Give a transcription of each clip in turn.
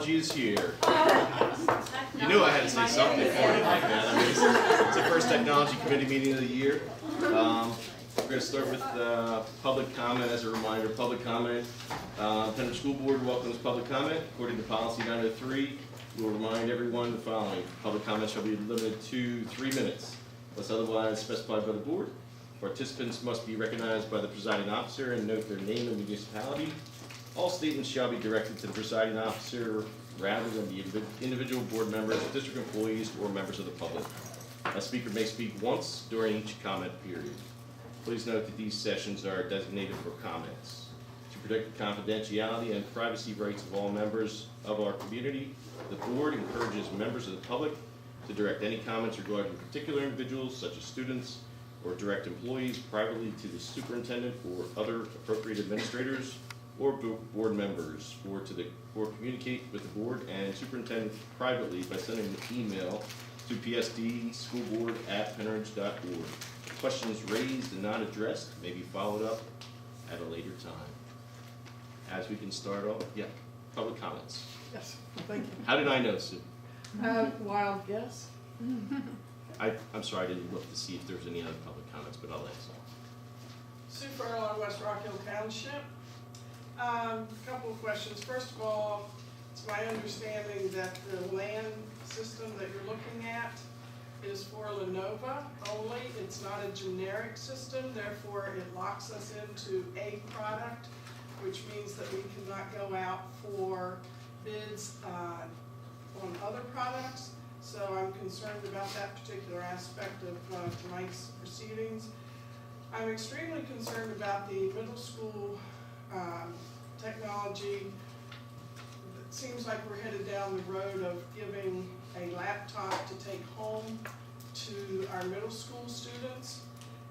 technology is here. You knew I had to say something for it like that. I mean, it's the first technology committee meeting of the year. We're going to start with public comment. As a reminder, public comment. Pennbridge School Board welcomes public comment. According to policy 903, we will remind everyone the following. Public comment shall be limited to 3 minutes, unless otherwise specified by the board. Participants must be recognized by the presiding officer and note their name and municipality. All statements shall be directed to the presiding officer rather than the individual board members, district employees, or members of the public. A speaker may speak once during each comment period. Please note that these sessions are designated for comments. To protect the confidentiality and privacy rights of all members of our community, the board encourages members of the public to direct any comments regarding particular individuals, such as students, or direct employees privately to the superintendent or other appropriate administrators or board members, or communicate with the board and superintendent privately by sending an email to psdschoolboard@pennridge.org. Questions raised and not addressed may be followed up at a later time. As we can start off, yeah, public comments. Yes, thank you. How did I know, Sue? Wild guess. I'm sorry, I didn't look to see if there was any other public comments, but I'll answer. Sue Furlong, West Rock Hill Township. Couple of questions. First of all, it's my understanding that the LAN system that you're looking at is for Lenovo only. It's not a generic system, therefore it locks us into a product, which means that we cannot go out for bids on other products. So I'm concerned about that particular aspect of tonight's proceedings. I'm extremely concerned about the middle school technology. It seems like we're headed down the road of giving a laptop to take home to our middle school students.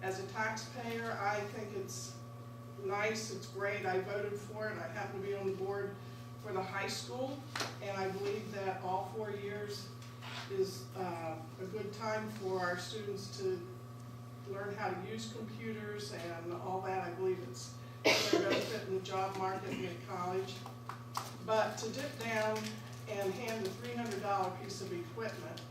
As a taxpayer, I think it's nice, it's great, I voted for it, I happen to be on the board for the high school, and I believe that all 4 years is a good time for our students to learn how to use computers and all that. I believe it's their benefit in the job market and in college. But to dip down and hand a $300 piece of equipment,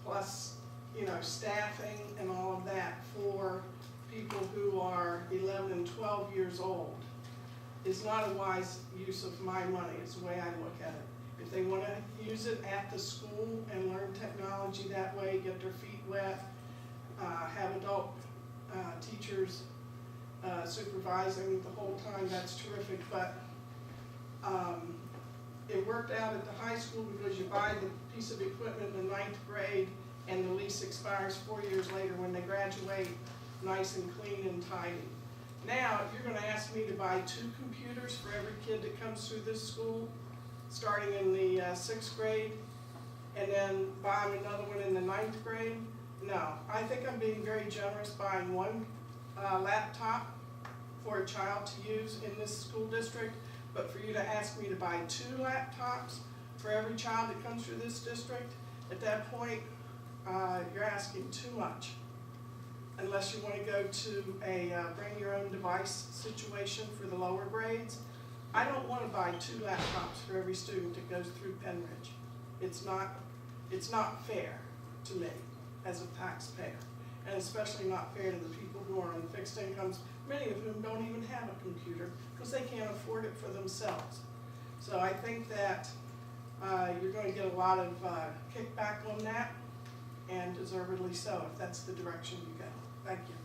plus, you know, staffing and all of that for people who are 11 and 12 years old is not a wise use of my money. It's the way I look at it. If they want to use it at the school and learn technology that way, get their feet wet, have adult teachers supervising the whole time, that's terrific. But it worked out at the high school because you buy the piece of equipment in the 9th grade and the lease expires 4 years later when they graduate, nice and clean and tidy. Now, if you're going to ask me to buy 2 computers for every kid that comes through this school, starting in the 6th grade, and then buying another one in the 9th grade, no. I think I'm being very generous buying 1 laptop for a child to use in this school district, but for you to ask me to buy 2 laptops for every child that comes through this district, at that point, you're asking too much. Unless you want to go to a bring your own device situation for the lower grades. I don't want to buy 2 laptops for every student that goes through Pennridge. It's not fair to me as a taxpayer, and especially not fair to the people who are on fixed incomes, many of whom don't even have a computer because they can't afford it for themselves. So I think that you're going to get a lot of kickback on that, and deservedly so if that's the direction you go. Thank you.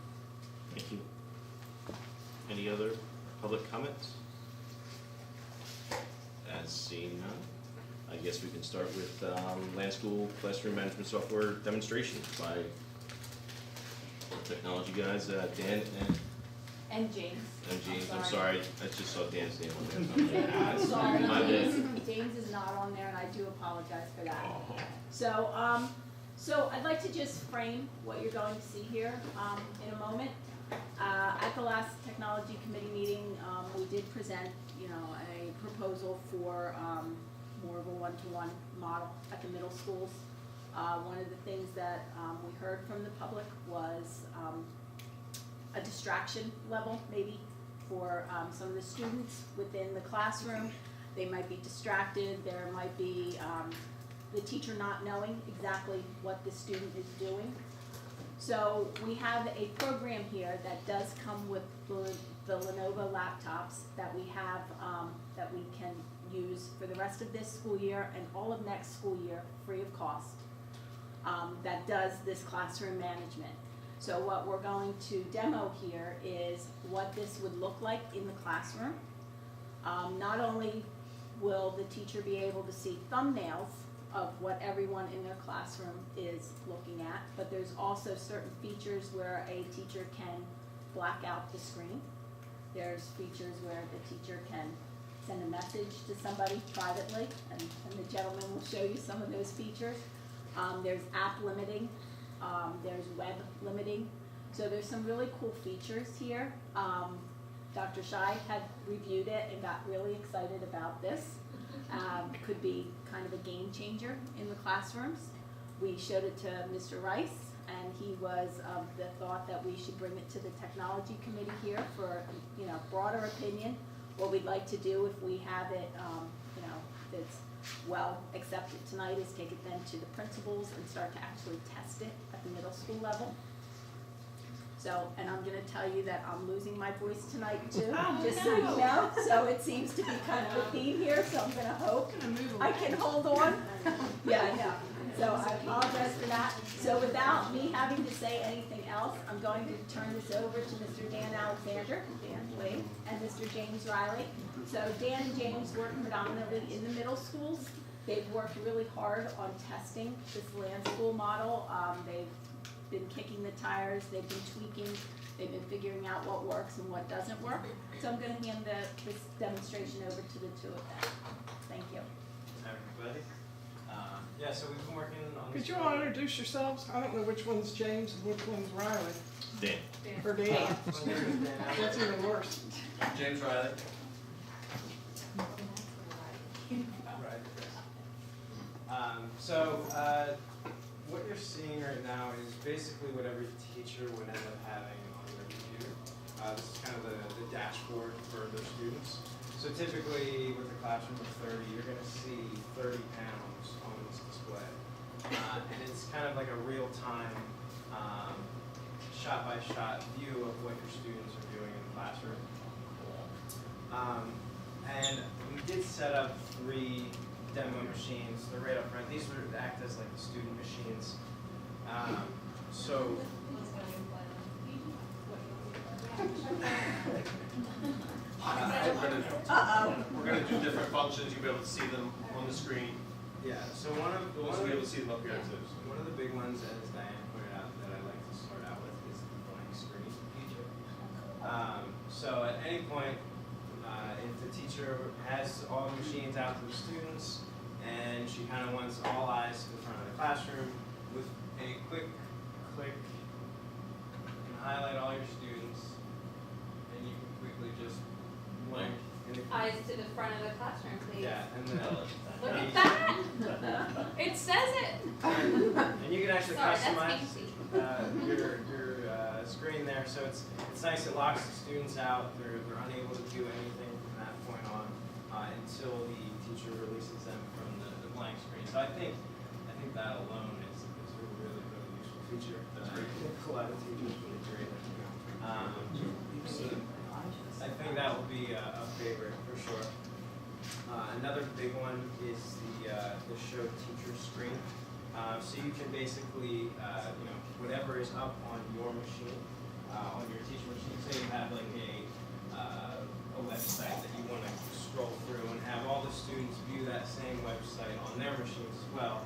Thank you. Any other public comments? As seeing none, I guess we can start with Land School Classroom Management Software demonstration by the technology guys, Dan and James. And James. I'm sorry, I just saw Dan's name on there. I'm sorry, My bad. James is not on there, and I do apologize for that. Oh. So I'd like to just frame what you're going to see here in a moment. At the last technology committee meeting, we did present, a proposal for more of a one-to-one model at the middle schools. One of the things that we heard from the public was a distraction level, maybe, for some of the students within the classroom. they might be distracted, there might be the teacher not knowing exactly what the student is doing. So we have a program here that does come with the Lenovo laptops that we have, that we can use for the rest of this school year and all of next school year, free of cost, that does this classroom management. So what we're going to demo here is what this would look like in the classroom. Not only will the teacher be able to see thumbnails of what everyone in their classroom is looking at, but there's also certain features where a teacher can black out the screen. There's features where the teacher can send a message to somebody privately, and the gentleman will show you some of those features. There's app limiting, there's web limiting, so there's some really cool features here. Dr. Shai had reviewed it and got really excited about this. Could be kind of a game changer in the classrooms. We showed it to Mr. Rice, and he was of the thought that we should bring it to the technology committee here for, broader opinion. What we'd like to do if we have it, that's well accepted tonight is take it then to the principals and start to actually test it at the middle school level. So, and I'm gonna tell you that I'm losing my voice tonight too, just so you know. So it seems to be kind of a theme here, so I'm gonna hope I can hold on. Yeah, I know. So I apologize for that. So without me having to say anything else, I'm going to turn this over to Mr. Dan Alexander, Dan Wade, and Mr. James Riley. So Dan and James work predominantly in the middle schools. They've worked really hard on testing this land school model. They've been kicking the tires, they've been tweaking, they've been figuring out what works and what doesn't work. So I'm going to hand this demonstration over to the two of them. Thank you. Hi, everybody. Yeah, so we've been working on Could this. you all introduce yourselves? I don't know which one's James and which one's Riley. Dan. Or Dan. My name is Dan Allen. That's even worse. James Riley. Right. What you're seeing right now is basically what every teacher would end up having on their computer. This is kind of the dashboard for their students. So typically with a classroom of 30, you're going to see 30 panels on this display. And it's kind of like a real-time, shot-by-shot view of what your students are doing in the classroom. And we did set up 3 demo machines. They're right up front. These would act as like the student machines. We're gonna do different functions. You'll be able to see them on the screen. Yeah. So one of You'll also be able to see them up here too. one of the big ones, as Diane pointed out, that I like to start out with is the blank screen feature. So at any point, if the teacher has all the machines out to the students, and she kind of wants all eyes to the front of the classroom, with a quick click, you can highlight all your students, and you can quickly just blank. Eyes to the front of the classroom, please. Yeah, and then Look at that! It says it! and you can actually Sorry, that's customize fancy. your screen there, so it's nice. It locks the students out. They're unable to do anything from that point on until the teacher releases them from the blank screen. So I think that alone is a really useful feature. That's great. A lot of teachers really agree. So I think that will be a favorite for sure. Another big one is the show teacher screen. So you can basically, whatever is up on your machine, on your teacher machine, say you have like a website that you want to scroll through and have all the students view that same website on their machines as well.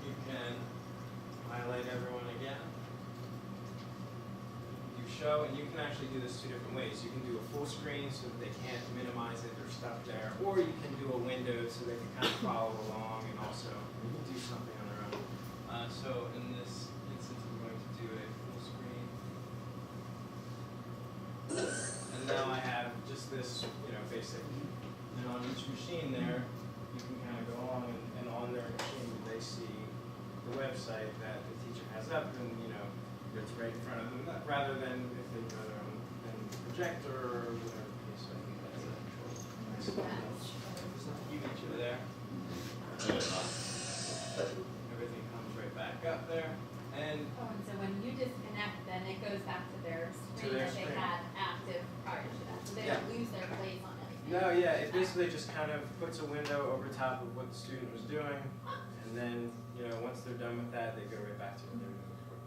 You can highlight everyone again. You show, and you can actually do this 2 different ways. You can do a full screen so that they can't minimize it, they're stuck there, or you can do a window so they can kind of follow along and also do something on their own. So in this instance, I'm going to do a full screen. And now I have just this, basic. And on each machine there, you can kind of go on and on their machine they see the website that the teacher has up, and it's right in front of them, rather than if they go their own projector or whatever the case may be. That's a works. You each are there. Everything comes right back up there. And Oh, and so when you disconnect, then it goes back to their screen their that they screen. had active prior to that, so they don't lose their place on anything. no, yeah, it basically just kind of puts a window over top of what the student was doing, and then, you know, once they're done with that, they go right back to what they were doing before.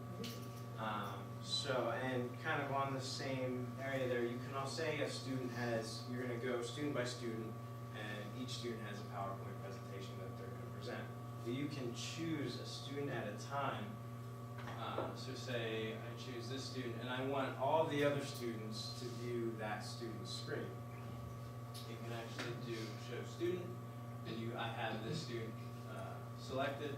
So, and kind of on the same area there, you can all say a student has, you're gonna go student by student, and each student has a PowerPoint presentation that they're gonna present. But you can choose a student at a time. So say I choose this student, and I want all the other students to view that student's screen. You can actually do show student, and I have this student selected.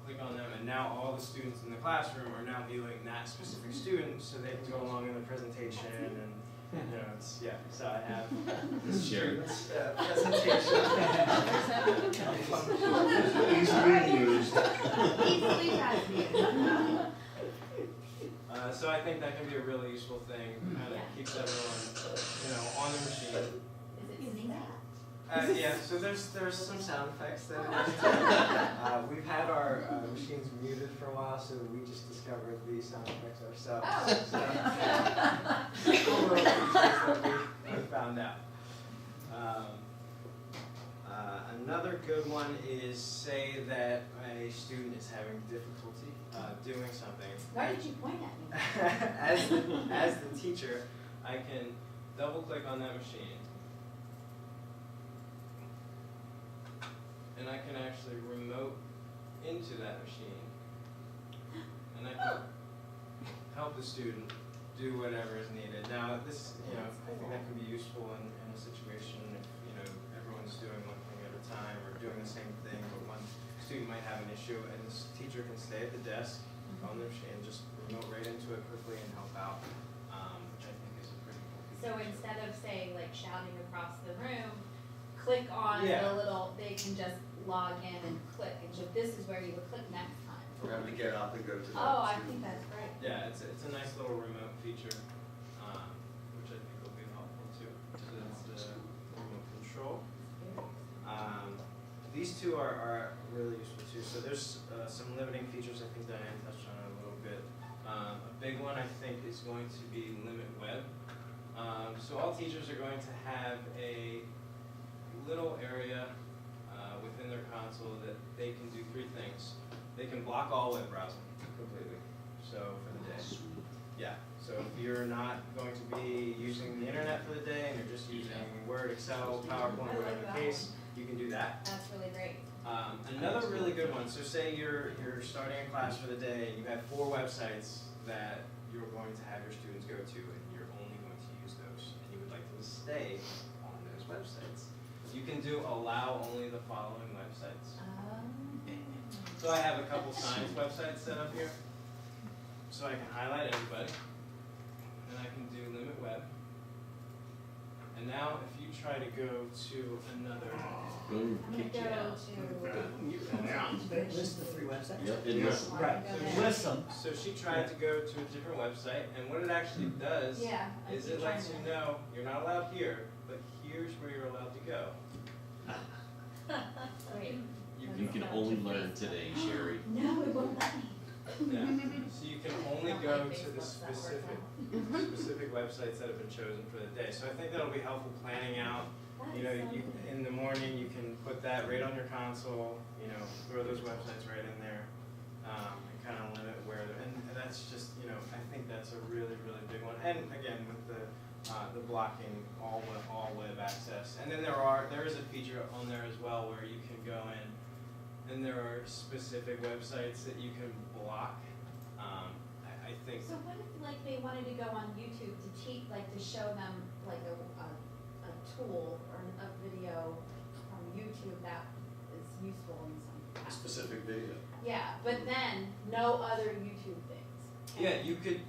Click on them, and now all the students in the classroom are now viewing that specific student, so they can go along in the presentation, and you know, it's, yeah, so I have this Sherry. student's presentation. Easily passed. So I think that can be a really useful thing, kind of keeps everyone, you know, on the machine. Is it sneezing? Yeah, so there's some sound effects that it has. We've had our machines muted for a while, so we just discovered these sound effects ourselves. Oh. So, cool little features that we found out. Another good one is say that a student is having difficulty doing something. Why did you point at me? As the teacher, I can double click on that machine, and I can actually remote into that machine, and I can help the student do whatever is needed. Now, this, you know, I think that can be useful in a situation if, you know, everyone's doing one thing at a time or doing the same thing, but one student might have an issue, and this teacher can stay at the desk on their machine, just remote right into it quickly and help out, which I think is a pretty cool feature. So instead of say like shouting across the room, click on Yeah. the little, they can just log in and click, and so this is where you would click next time. We're having to get up and go to the. Oh, I think that's great. Yeah, it's a nice little remote feature, which I think will be helpful too. So that's the remote control. These two are really useful too. So there's some limiting features. I think Diane touched on it a little bit. A big one I think is going to be limit web. So all teachers are going to have a little area within their console that they can do three things. They can block all web browsing completely. So for the day. Yeah. So if you're not going to be using the internet for the day and you're just using Word, Excel, PowerPoint, whatever the case, you can do that. That's really great. Another really good one, so say you're starting a class for the day and you have 4 websites that you're going to have your students go to and you're only going to use those and you would like them to stay on those websites. You can do allow only the following websites. So I have a couple science websites set up here. So I can highlight everybody and I can do limit web. And now if you try to go to another I'm gonna go to. List the 3 websites? Yep, it is. Right, Go list them. So she tried to go to a different website, and what it actually does Yeah. I is keep it lets trying you know you're not allowed here, but here's where you're allowed to go. Wait. You can only learn today, Sherry. No, it won't let me. Yeah. So you can only Not go like to the Facebook, that works specific websites that have been chosen for the day. So I think that'll be helpful planning out. That You know, is so you, cool. in the morning you can put that right on your console. You know, throw those websites right in there, and kind of limit where they're. And that's just, you know, I think that's a really big one. And again, with the blocking all web access. And then there is a feature on there as well where you can go in, and there are specific websites that you can block. I think. So what if like they wanted to go on YouTube to teach, like to show them like a tool or a video from YouTube that is useful in some capacity? Specific video. Yeah, but then no other YouTube things. Yeah, you could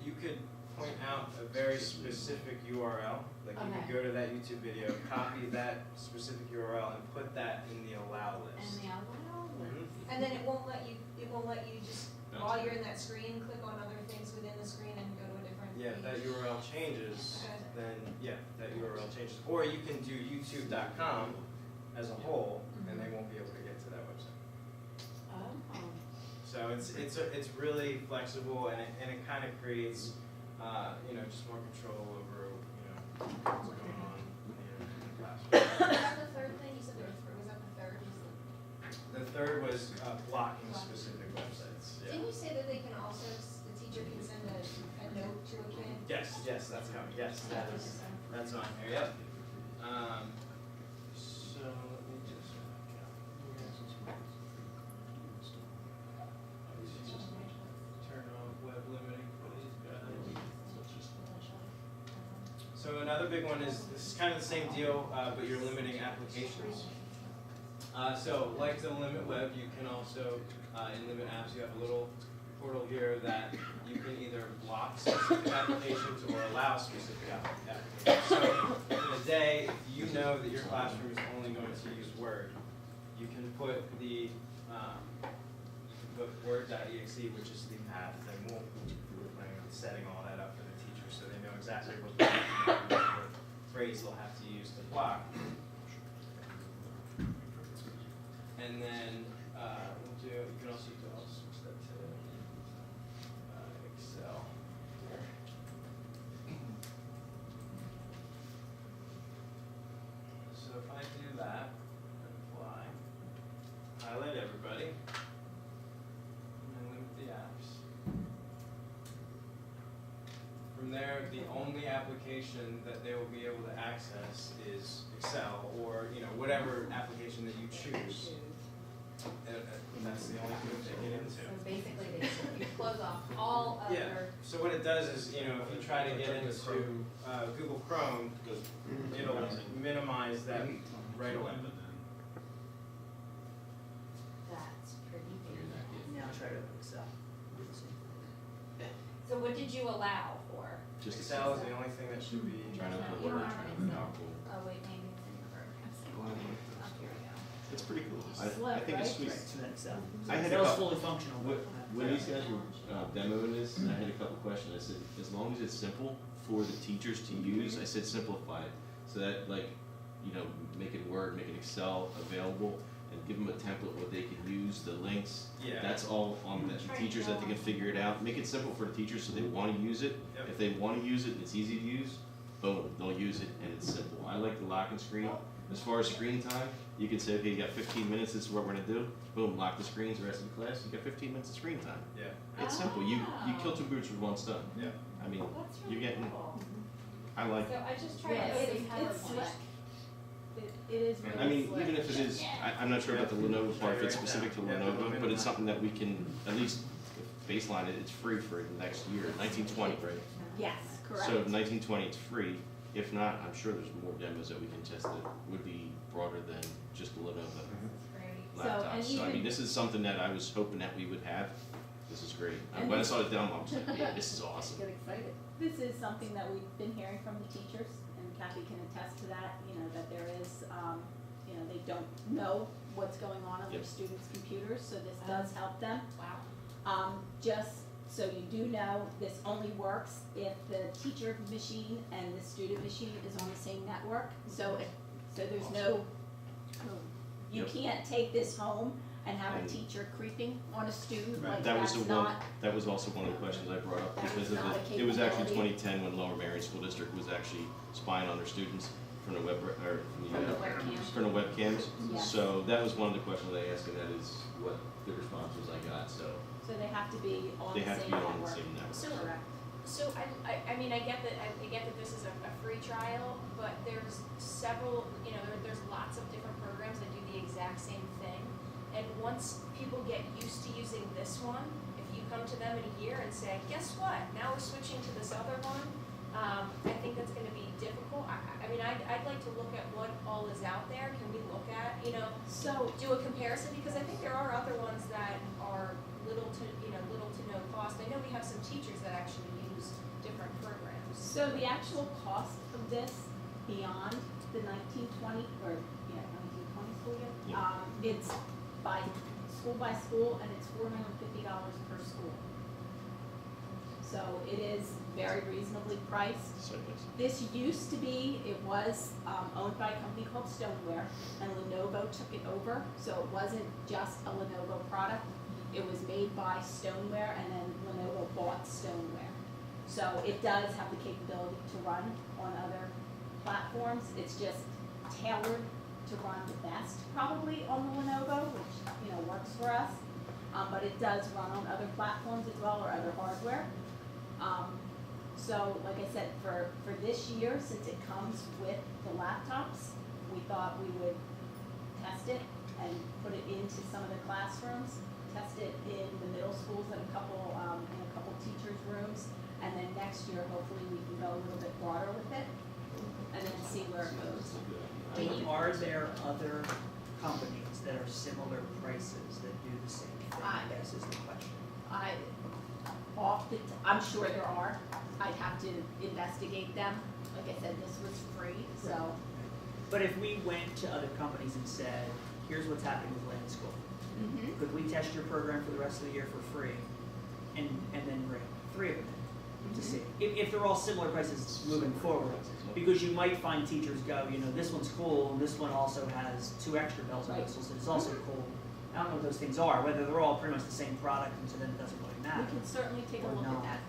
point out a very specific URL. Like you could Okay. go to that YouTube video, copy that specific URL, and put that in the allow And list. they allow Mhm. And then it won't let you just, No. while you're in that screen, click on other things within the screen and go to a different Yeah, if that URL changes, then, yeah, that URL changes. Or you can do youtube.com as a whole, and they won't be able to get to that website. So it's really flexible, and it kind of creates, just more control over, what's going on in the classroom. Was that the third thing? You said was that the third? The third was blocking specific websites. Yeah. Didn't you say that they can also, the teacher can send a note to a kid? Yes, that's coming. Yes, that's on here. Yep. So let me just turn off web limiting for these guys. So another big one is this is kind of the same deal, but you're limiting applications. So like the limit web, you can also in limit apps you have a little portal here that you can either block specific applications or allow specific applications. So in a day, if you know that your classroom is only going to use Word, you can put the Word.exe, which is the path, and we're planning on setting all that up for the teachers so they know exactly what phrase they'll have to use to block. And then you can also switch that to Excel. So if I do that, apply, highlight everybody, and limit the apps. From there, the only application that they will be able to access is Excel, or whatever application that you choose. And that's the only thing that they get into. So basically, you close off all other. Yeah. So what it does is, if you try to get into Google Chrome, it'll minimize that right away. That's pretty big. Now try to Excel. So what did you allow for? Just Excel is the only thing that should be. trying to put You don't Word. have an Excel. Oh, wait, maybe it's in your programs. Oh, here we go. It's pretty cool. I Slow, think it's right? sweet. Right, so then Excel. I had a That was couple- fully functional. When these guys were demoing this, I had a couple questions. I said, as long as it's simple for the teachers to use, I said simplify it. So that make it Word, make it Excel available, and give them a template where they can use the links. Yeah. That's all on the teachers that they can figure it out. Make it simple for the teachers so they want to use it. Yep. If they want to use it and it's easy to use, boom, they'll use it and it's simple. I like the lock and screen. As far as screen time, you can say, okay, you got 15 minutes, this is what we're gonna do. Boom, lock the screens, the rest of the class, you got 15 minutes of screen time. Yeah. It's simple. You kill two birds with one stone. Yeah. I mean, That's you're really getting, cool. I like So it. I just tried Yeah, to it's see slick. PowerPoint. It is really I mean, slick. even if it is, I'm not sure about the Lenovo part, if it's specific to Yeah. Lenovo, but it's something that we can at least baseline it. It's free for the next year, 1920, right? Yes, correct. So 1920, it's free. If not, I'm sure there's more demos that we can test that would be broader than just the Lenovo Great. So, and laptops. So I mean, even- this is something that I was hoping that we would have. This is great. When I saw the demo, I was like, yeah, this is awesome. Get excited. This is something that we've been hearing from the teachers, and Kathy can attest to that, that there is, they don't know what's going on their Yep. students' computers, so this does help them. Wow. Just so you do know, this only works if the teacher machine and the student machine is on the same network, so there's no, you Yep. can't take this home and have a And- teacher creeping on a student, Right. like That was that's the one, not, that was also one of the questions I brought up That because was of not a it was actually capability. 2010 when Lower Marion School District was actually spying on their students from the web, or from from the the, webcam. from the webcams. Yes. So that was one of the questions I asked, and that is what the response was I got, so So they have to be on they the have to same be on the network. same network. So- Correct. So I mean, I get that this is a free trial, but there's several, there's lots of different programs that do the exact same thing. And once people get used to using this one, if you come to them in a year and say, guess what, now we're switching to this other one, I think that's gonna be difficult. I mean, I'd like to look at what all is out there. Can we look at, So, do a comparison? Because I think there are other ones that are little to no cost. I know we have some teachers that actually use different programs. so the actual cost of this beyond the 1920, 1920 school year, Yeah. it's by school, and it's $450 per school. So so it is very reasonably priced. So nice. This used to be, it was owned by a company called Stoneware, and Lenovo took it over, so it wasn't just a Lenovo product. It was made by Stoneware, and then Lenovo bought Stoneware. So it does have the capability to run on other platforms. It's just tailored to run the best, probably on the Lenovo, which, works for us. But it does run on other platforms as well, or other hardware. So, like I said, for this year, since it comes with the laptops, we thought we would test it and put it into some of the classrooms, test it in the middle schools in a couple teachers' rooms, and then next year, hopefully, we can go a little bit broader with it, and then see where it goes. Are there other companies that are similar prices that do the same thing, I guess is the question. I'm sure there are. I'd have to investigate them. Like I said, this was free, so. But if we went to other companies and said, here's what's happening with Land School, could we test your program for the rest of the year for free, and then bring 3 of them in to see if they're all similar prices moving forward? Because you might find teachers go, this one's cool, and this one also has 2 extra bells and whistles, and it's also cool. I don't know what those things are, whether they're all pretty much the same product, and so then it doesn't really matter. We can certainly take a Or look at not. that.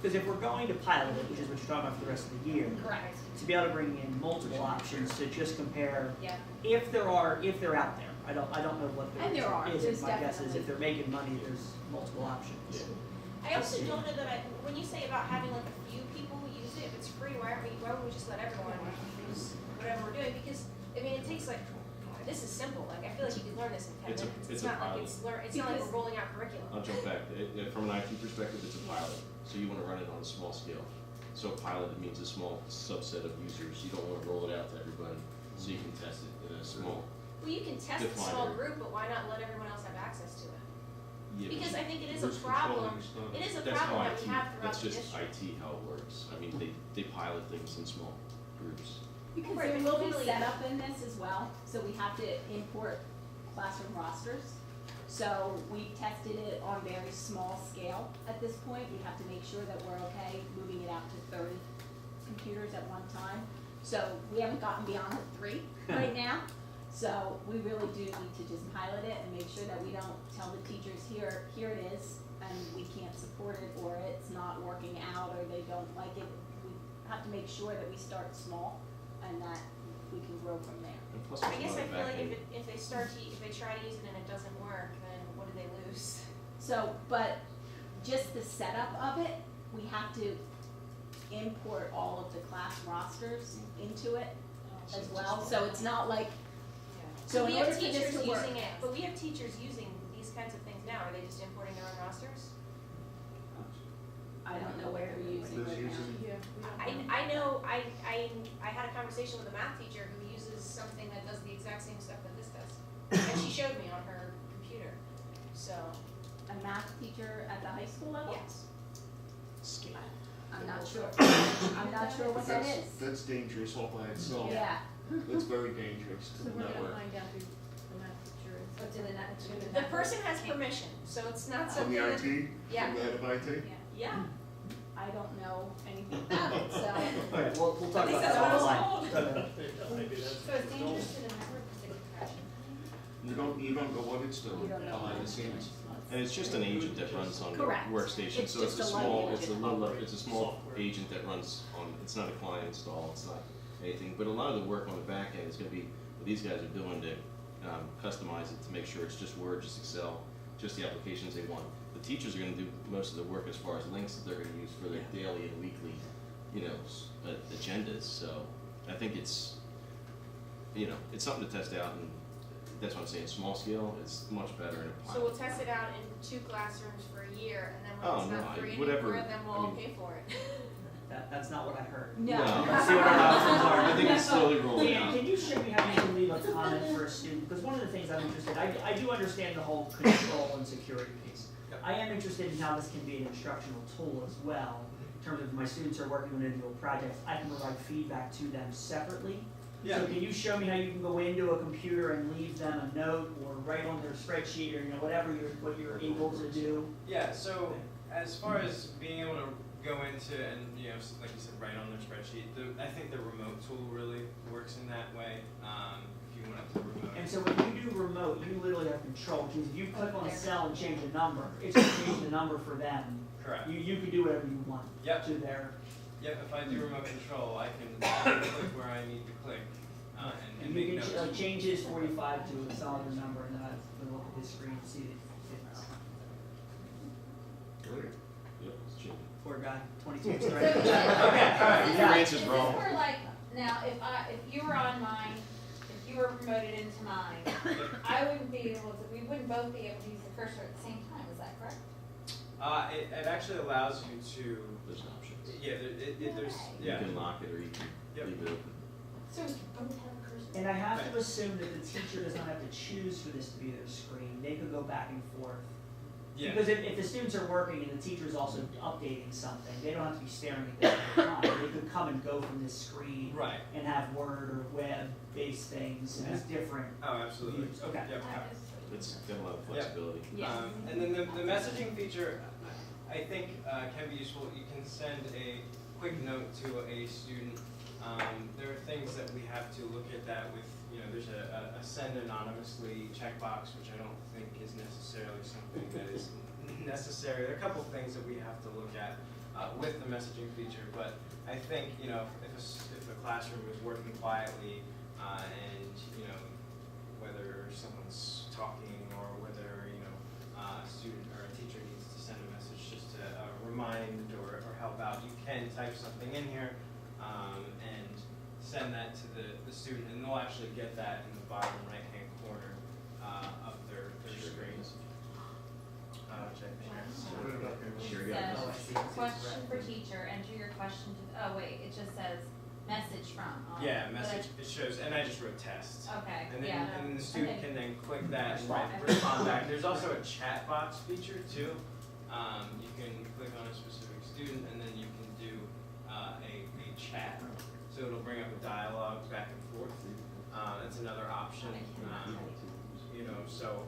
Because if we're going to pilot it, which is what you're talking about for the rest of the year, Correct. to be able to bring in multiple options to just compare Yeah. if they're out there. I don't know what And there are. is. There's My guess is definitely. if they're making money, there's multiple options. I also don't know that when you say about having like a few people who use it, if it's free, why would we just let everyone use whatever we're doing? Because, it takes this is simple, I feel like you can learn this in 10 minutes. It's It's a not like pilot. it's not like we're rolling out curriculum. I'll jump back. From an IT perspective, it's a pilot, so you want to run it on a small scale. So a pilot, it means a small subset of users. You don't want to roll it out to everybody, so you can test it in a small. Well, you can test a Define small it. group, but why not let everyone else have access to it? Yeah, Because I think it is Who's a problem. controlling stuff? It is a that's how problem that IT. we have throughout That's the just district. IT how it works. They pilot things in small groups. Because Right, there but will be clearly- setup in this as well, so we have to import classroom rosters. So we tested it on very small scale at this point. We have to make sure that we're okay moving it out to 30 computers at one time. So we haven't gotten beyond the 3 right now. So we really do need to just pilot it and make sure that we don't tell the teachers, here it is, and we can't support it, or it's not working out, or they don't like it. We have to make sure that we start small and that we can grow from there. And plus, I there's a guess lot I of feel like back-end. if they try to use it and it doesn't work, then what do they lose? So, but just the setup of it, we have to import all of the class rosters into it as well, so it's not like, so we in have order for this teachers to work. using it, but we have teachers using these kinds of things now. Are they just importing their own rosters? I don't know what they're using right now. I know, I had a conversation with a math teacher who uses something that does the exact same stuff that this does. And she showed me on her computer, so, A math teacher at the high school level? yes. Scale. I'm not sure, I'm not sure what that is. That's dangerous all by itself. Yeah, That's very dangerous to So the we're gonna network. find out who the math teacher is. But to the net, to the The person has permission, so it's not From something the that. IT? Yeah. From the head of IT? Yeah. I don't know anything about it, so. Alright, we'll talk At least about that's that what I was offline. told. So it's dangerous to the network because it could crash. You don't know what it's doing You don't know. behind the scenes. And it's just an agent that runs on the Correct. workstation, It's so it's a just a small, light it's a agent. little, it's a small agent that runs on, it's not a client install, it's not anything, but a lot of the work on the back end is gonna be what these guys are doing to customize it to make sure it's just Word, just Excel, just the applications they want. The teachers are gonna do most of the work as far as links that they're gonna use for their daily and weekly, agendas, so I think it's, it's something to test out, and that's what I'm saying, small scale, it's much better in a pilot. So we'll test it out in 2 classrooms for a year, and then when Oh, it's no, not free whatever, anymore, then we'll I all mean- pay for it. That's not what I heard. No. See what our options are. I think it's slowly rolling Dan, out. can you show me how you can leave a comment for a student? Because one of the things I'm interested, I do understand the whole control and security piece. I am interested in how this can be an instructional tool as well. In terms of if my students are working on individual projects, I can provide feedback to them separately. So can you show me how you can go into a computer and leave them a note or write on their spreadsheet or whatever what you're able to do? Yeah, so as far as being able to go into and, like you said, write on their spreadsheet. I think the remote tool really works in that way, if you wanted to remote. And so when you do remote, you literally have control, because if you click on a cell and change the number, it's gonna change the number for them. Correct. You can do whatever you want Yep. to their, Yep, if I do remote control, I can click where I need to click, and and make you notes. can change his 45 to a solid number, and then I can look at his screen and see the difference. Yep, it's cheap. Poor guy, 22 So straight. is Okay, all right, this- yeah. Your answer's is wrong. this for like, now, if you were on mine, if you were promoted into mine, I wouldn't be able to, we wouldn't both be able to use the cursor at the same time, is that correct? It actually allows you to, There's options. yeah, there's, You yeah. can lock it or you can Yep. leave it open. So we both have a cursor? And I have to assume that the teacher does not have to choose for this to be their screen, they could go back and forth. Yeah. Because if the students are working and the teacher is also updating something, they don't have to be staring at this all the time. They could come and go from this screen Right. and have Word or web-based things, and it's different. Oh, absolutely. Views. Okay. Yep. It's got a lot of flexibility. Yes. And then the messaging feature, I think, can be useful. You can send a quick note to a student. There are things that we have to look at that with, there's a send anonymously checkbox, which I don't think is necessarily something that is necessary. There are a couple things that we have to look at with the messaging feature, but I think, if a classroom is working quietly and, whether someone's talking or whether, a student or a teacher needs to send a message just to remind or help out, you can type something in here and send that to the student, and they'll actually get that in the bottom right-hand corner of their screen. Which I think is. Sure, It yeah. Oh, I says, see. It's question for red. teacher, enter your question to, oh wait, it just says message from. Yeah, but message, it shows, and I just wrote test. Okay, And then, yeah. and then the student Okay. can then click that and Respond. respond back. There's also a chat box feature too. You can click on a specific student and then you can do a chat. So it'll bring up a dialogue back and forth. That's another option. So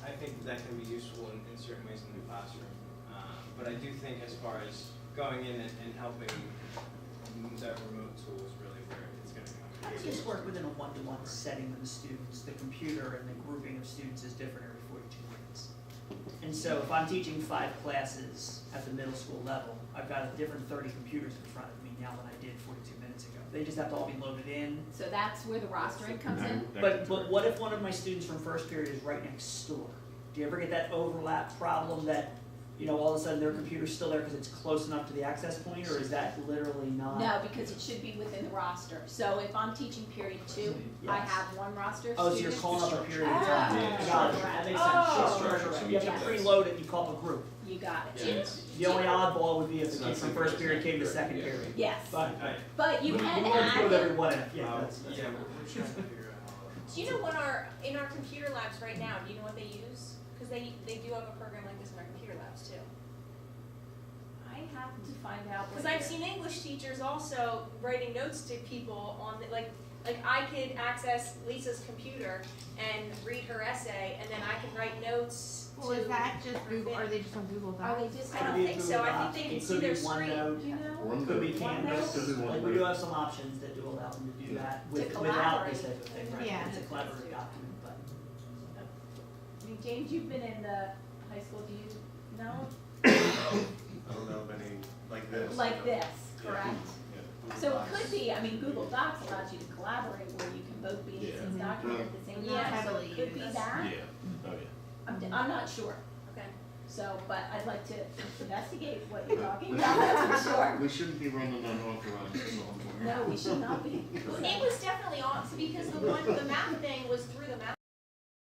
I think that can be useful in certain ways in the classroom. But I do think as far as going in and helping, that remote tool is really where it's going to come. How does this work within a one-to-one setting with the students? The computer and the grouping of students is different every 42 minutes. And so if I'm teaching 5 classes at the middle school level, I've got a different 30 computers in front of me now than I did 42 minutes ago. They just have to all be loaded in. So that's where the rostering comes in? But what if one of my students from first period is right next door? Do you ever get that overlap problem that, all of a sudden their computer's still there because it's close enough to the access point, or is that literally not? No, because it should be within the roster. So if I'm teaching period 2, I Yes. have one roster of Oh, so you're students. calling up a period of Ah, time. Yeah. Got it, that makes sense. Oh. Sure. So You have to yes. preload it, you call up a group. You got it. Yeah, it's- The only oddball would be if It's the not kid from super first period came to correct, second yeah. period. Yes, But, but you we can won't add go with it. everyone, yeah, that's Yeah, we're trying to figure out how. Do you know what in our computer labs right now, do you know what they use? Because they do have a program like this in our computer labs too. I have to find out what Because I've it is. seen English teachers also writing notes to people on the, like I could access Lisa's computer and read her essay, and then I can write notes to. Well, is that just Google, are they just on Google Are Docs? they just? I Could don't be think Google so. I Docs, think they can it see could be their screen. OneNote, Do you know? One could be note. Canvas, Could be one like we note. do have some options that do allow them to do Yeah. that To without collaborate. this type of thing, right? Yeah. It's a collaborative document, but. I mean, James, you've been in the high school, do you know? I don't know of any like this. Like this, correct? Yeah. So it could be, I mean, Google Docs allows you to collaborate where you can both be in the Yeah. same document at the same Yeah. time, so Heavily it could be used. that. Yeah, oh, yeah. I'm not sure, Okay. so, but I'd like to investigate what you're talking about, that's for sure. We shouldn't be running unauthorized software. No, we should not be. It was definitely on because the math thing was through the math.